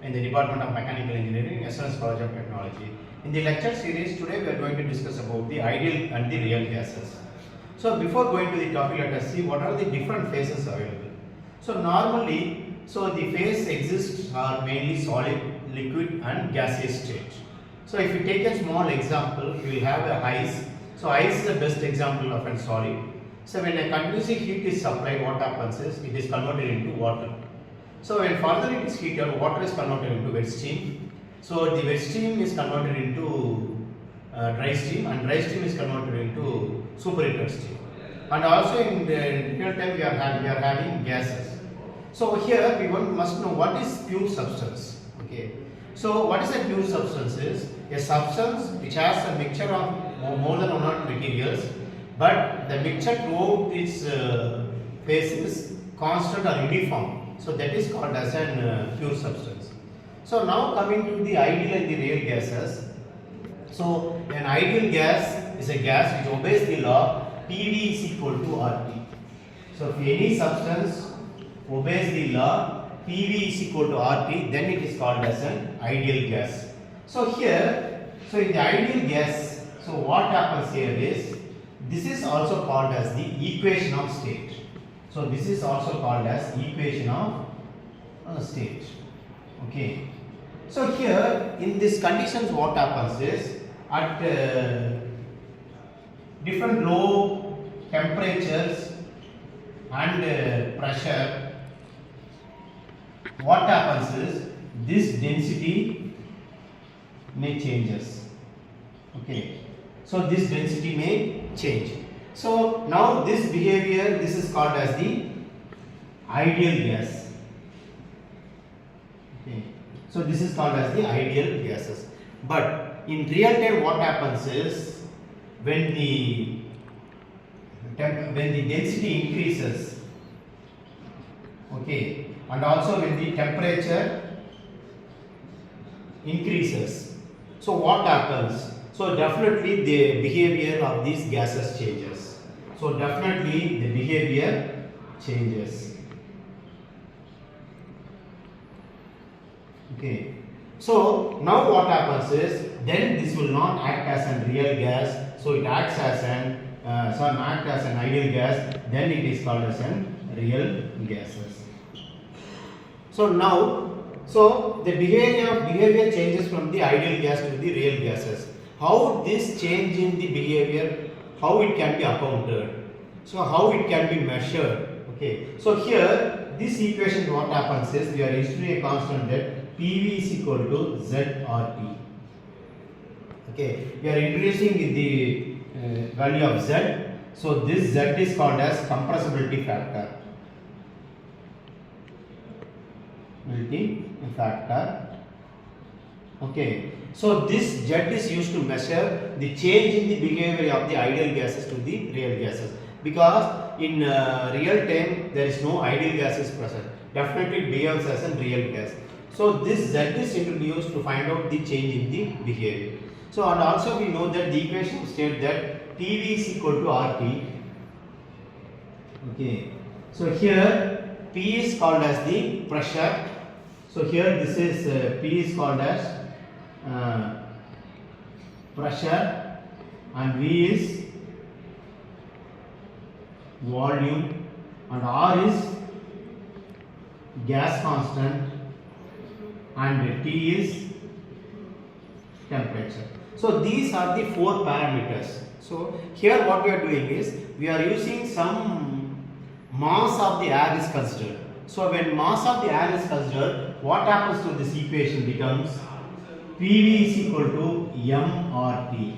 in the Department of Mechanical Engineering, SNS College of Technology. In the lecture series today we are going to discuss about the ideal and the real gases. So before going to the topic, let us see what are the different phases available. So normally, the phase exists are mainly solid, liquid and gaseous state. So if you take a small example, we will have a ice. So ice is the best example of a solid. So when a continuous heat is supplied, what happens is it is converted into water. So when further it is heated, water is converted into wet steam. So the wet steam is converted into dry steam, and dry steam is converted into superheated steam. And also in the real time we are having gases. So here we must know what is pure substance. Okay. So what is a pure substance is a substance which has a mixture of more than one or materials, but the mixture throughout its phase is constant or uniform. So that is called as a pure substance. So now coming to the ideal and the real gases. So an ideal gas is a gas which obeys the law PV is equal to RT. So if any substance obeys the law PV is equal to RT, then it is called as an ideal gas. So here, in the ideal gas, so what happens here is, this is also called as the equation of state. So this is also called as equation of state. Okay. So here in these conditions, what happens is at different low temperatures and pressure, what happens is this density may changes. Okay. So this density may change. So now this behavior, this is called as the ideal gas. Okay. So this is called as the ideal gases. But in real time what happens is when the density increases, okay, and also when the temperature increases, so what happens? So definitely the behavior of these gases changes. So definitely the behavior changes. Okay. So now what happens is, then this will not act as a real gas. So it acts as an ideal gas. Then it is called as an real gases. So now, the behavior changes from the ideal gas to the real gases. How this change in the behavior, how it can be accounted, so how it can be measured. Okay. So here this equation, what happens is we are introducing a constant that PV is equal to ZRT. Okay. We are introducing the value of Z. So this Z is called as compressibility factor. Okay. So this Z is used to measure the change in the behavior of the ideal gases to the real gases, because in real time there is no ideal gases present. Definitely it behaves as a real gas. So this Z is introduced to find out the change in the behavior. So and also we know that the equation states that PV is equal to RT. Okay. So here P is called as the pressure. So here this is P is called as pressure, and V is volume, and R is gas constant, and T is temperature. So these are the four parameters. So here what we are doing is we are using some mass of the air is considered. So when mass of the air is considered, what happens to this equation becomes PV is equal to mRT.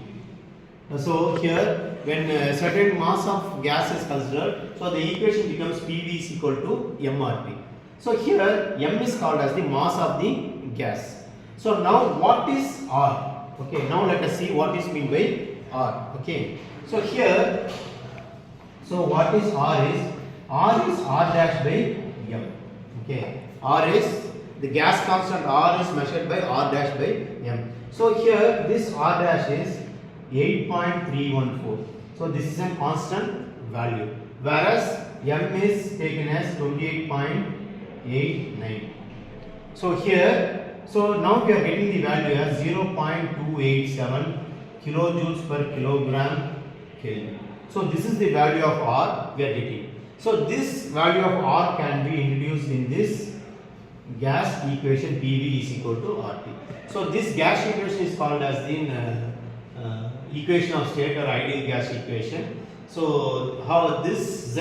So here when certain mass of gas is considered, so the equation becomes PV is equal to mRT. So here M is called as the mass of the gas. So now what is R? Okay, now let us see what is meant by R. Okay, so here, so what is R is R dash by M. Okay, R is the gas constant, R is measured by R dash by M. So here this R dash is 8.314. So this is a constant value, whereas M is taken as 28.89. So here So now we are getting the value as 0.287 kilojoules per kilogram Kelvin. So this is the value of R we are getting. So this value of R can be introduced in this gas equation PV is equal to RT. So this gas equation is called as the equation of state or ideal gas equation. So how this Z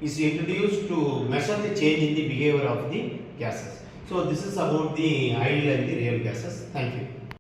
is introduced to measure the change in the behavior of the gases. So this is about the ideal and the real gases. Thank you.